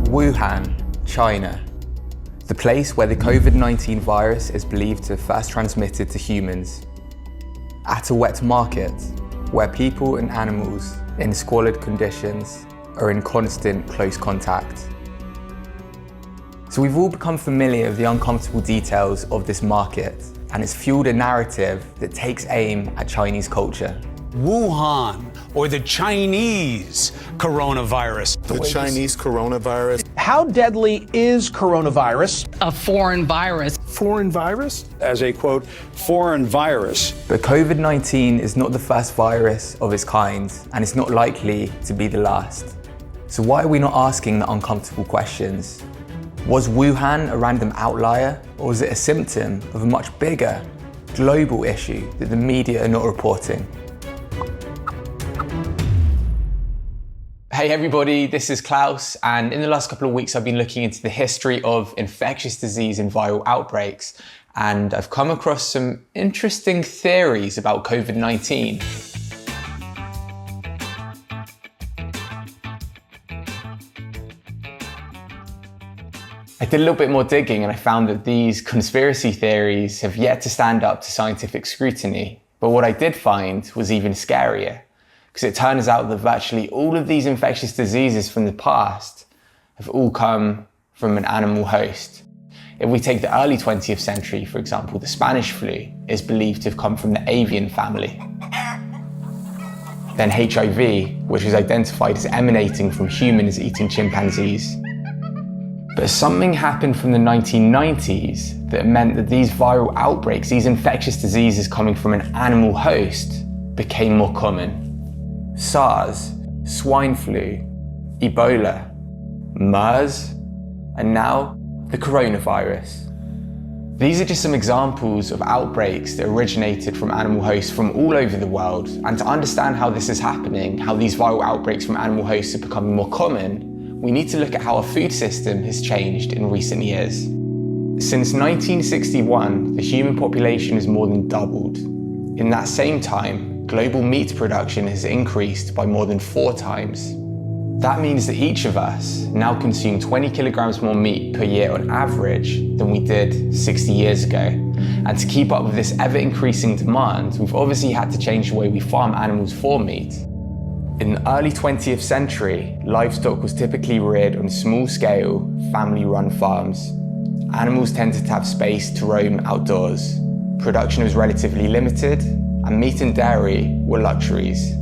Wuhan, China, the place where the COVID-19 virus is believed to have first transmitted to humans. At a wet market, where people and animals in squalid conditions are in constant close contact. So we've all become familiar with the uncomfortable details of this market, and it's fueled a narrative that takes aim at Chinese culture. Wuhan, or the Chinese coronavirus. The Chinese coronavirus. How deadly is coronavirus? A foreign virus. Foreign virus? As a, quote, foreign virus. But COVID-19 is not the first virus of its kind, and it's not likely to be the last. So why are we not asking the uncomfortable questions? Was Wuhan a random outlier, or was it a symptom of a much bigger, global issue that the media are not reporting? Hey everybody, this is Klaus, and in the last couple of weeks I've been looking into the history of infectious disease and viral outbreaks, and I've come across some interesting theories about COVID-19. I did a little bit more digging and I found that these conspiracy theories have yet to stand up to scientific scrutiny. But what I did find was even scarier, because it turns out that virtually all of these infectious diseases from the past have all come from an animal host. If we take the early 20th century, for example, the Spanish flu is believed to have come from the avian family. Then HIV, which is identified as emanating from humans eating chimpanzees. But something happened from the 1990s that meant that these viral outbreaks, these infectious diseases coming from an animal host, became more common. SARS, swine flu, Ebola, MERS, and now the coronavirus. These are just some examples of outbreaks that originated from animal hosts from all over the world. And to understand how this is happening, how these viral outbreaks from animal hosts are becoming more common, we need to look at how our food system has changed in recent years. Since 1961, the human population has more than doubled. In that same time, global meat production has increased by more than 4 times. That means that each of us now consume 20 kilograms more meat per year on average than we did 60 years ago. And to keep up with this ever-increasing demand, we've obviously had to change the way we farm animals for meat. In the early 20th century, livestock was typically reared on small-scale, family-run farms. Animals tended to have space to roam outdoors. Production was relatively limited, and meat and dairy were luxuries.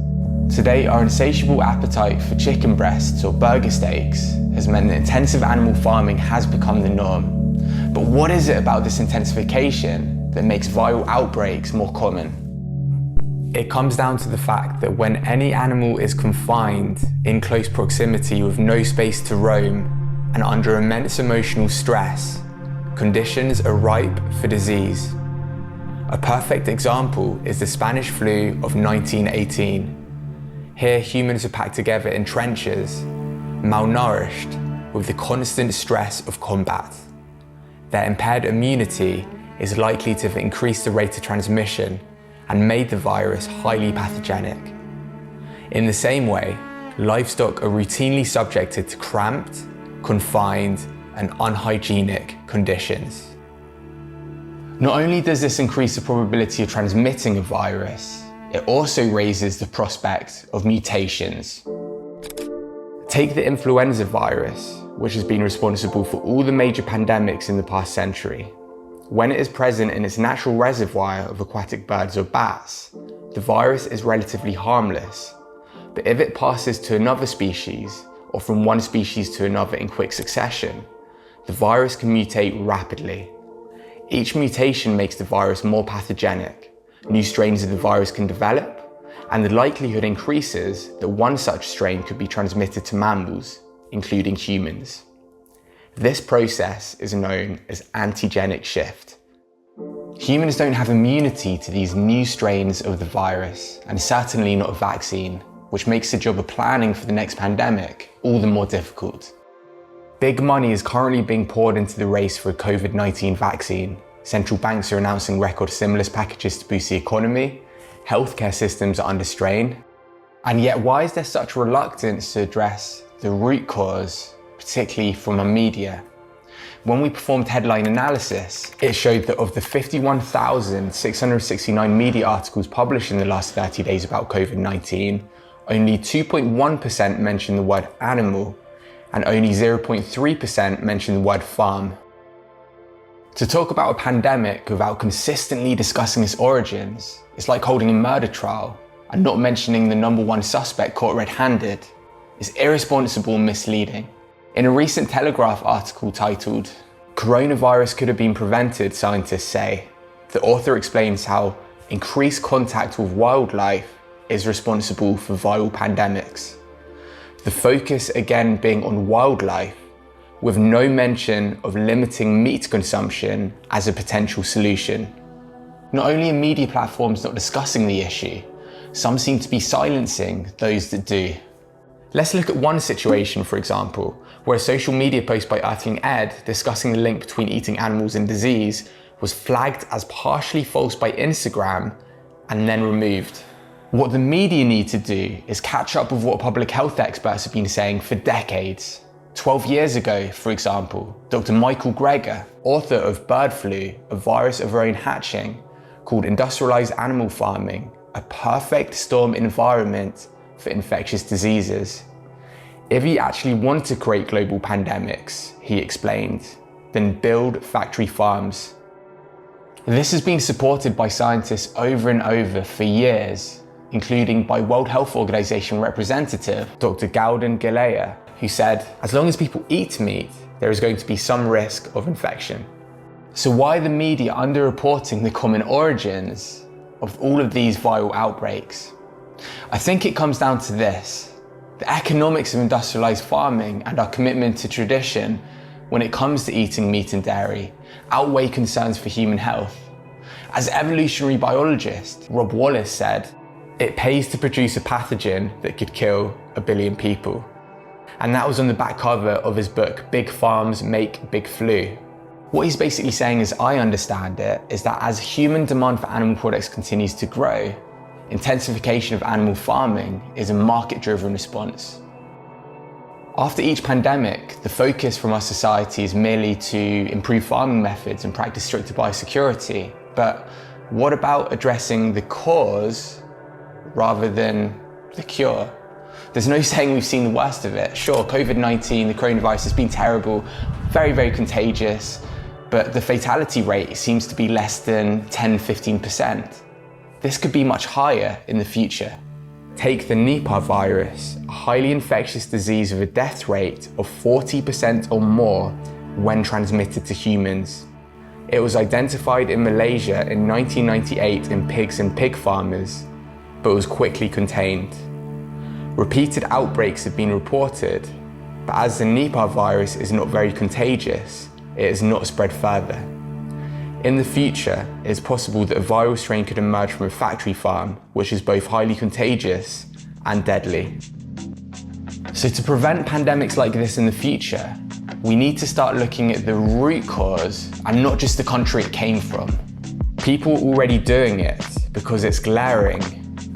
Today, our insatiable appetite for chicken breasts or burger steaks has meant that intensive animal farming has become the norm. But what is it about this intensification that makes viral outbreaks more common? It comes down to the fact that when any animal is confined in close proximity with no space to roam and under immense emotional stress, conditions are ripe for disease. A perfect example is the Spanish flu of 1918. Here, humans are packed together in trenches, malnourished with the constant stress of combat. Their impaired immunity is likely to have increased the rate of transmission and made the virus highly pathogenic. In the same way, livestock are routinely subjected to cramped, confined, and unhygienic conditions. Not only does this increase the probability of transmitting a virus, it also raises the prospect of mutations. Take the influenza virus, which has been responsible for all the major pandemics in the past century. When it is present in its natural reservoir of aquatic birds or bats, the virus is relatively harmless. But if it passes to another species, or from one species to another in quick succession, the virus can mutate rapidly. Each mutation makes the virus more pathogenic. New strains of the virus can develop, and the likelihood increases that one such strain could be transmitted to mammals, including humans. This process is known as antigenic shift. Humans don't have immunity to these new strains of the virus, and certainly not a vaccine, which makes the job of planning for the next pandemic all the more difficult. Big money is currently being poured into the race for a COVID-19 vaccine. Central banks are announcing record stimulus packages to boost the economy. Healthcare systems are under strain. And yet, why is there such reluctance to address the root cause particularly from our media. When we performed headline analysis, it showed that of the 51,669 media articles published in the last 30 days about COVID-19, only 2.1% mentioned the word animal, and only 0.3% mentioned the word farm. To talk about a pandemic without consistently discussing its origins is like holding a murder trial and not mentioning the #1 suspect caught red-handed. Is irresponsible and misleading. In a recent Telegraph article titled, "Coronavirus Could Have Been Prevented," scientists say, the author explains how increased contact with wildlife is responsible for viral pandemics. The focus again being on wildlife, with no mention of limiting meat consumption as a potential solution. Not only are media platforms not discussing the issue, some seem to be silencing those that do. Let's look at one situation, for example, where a social media post by Earthling Ed discussing the link between eating animals and disease was flagged as partially false by Instagram and then removed. What the media need to do is catch up with what public health experts have been saying for decades. 12 years ago, for example, Dr. Michael Greger, author of Bird Flu, a virus of our own hatching, called industrialized animal farming a perfect storm environment for infectious diseases. If you actually want to create global pandemics, he explained, then build factory farms. This has been supported by scientists over and over for years, including by World Health Organization representative Dr. Gauden Galea, who said, as long as people eat meat, there is going to be some risk of infection. So why are the media underreporting the common origins of all of these viral outbreaks? I think it comes down to this. The economics of industrialized farming and our commitment to tradition when it comes to eating meat and dairy outweigh concerns for human health. As evolutionary biologist Rob Wallace said, it pays to produce a pathogen that could kill 1 billion people. And that was on the back cover of his book, Big Farms Make Big Flu. What he's basically saying, as I understand it, is that as human demand for animal products continues to grow, intensification of animal farming is a market-driven response. After each pandemic, the focus from our society is merely to improve farming methods and practice stricter biosecurity. But what about addressing the cause rather than the cure? There's no saying we've seen the worst of it. Sure, COVID-19, the coronavirus has been terrible, very, very contagious, but the fatality rate seems to be less than 10-15%. This could be much higher in the future. Take the Nipah virus, a highly infectious disease with a death rate of 40% or more when transmitted to humans. It was identified in Malaysia in 1998 in pigs and pig farmers, but was quickly contained. Repeated outbreaks have been reported, but as the Nipah virus is not very contagious, it has not spread further. In the future, it is possible that a viral strain could emerge from a factory farm, which is both highly contagious and deadly. So to prevent pandemics like this in the future, we need to start looking at the root cause and not just the country it came from. People are already doing it because it's glaring,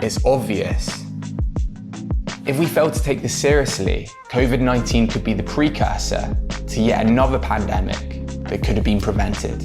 it's obvious. If we fail to take this seriously, COVID-19 could be the precursor to yet another pandemic that could have been prevented.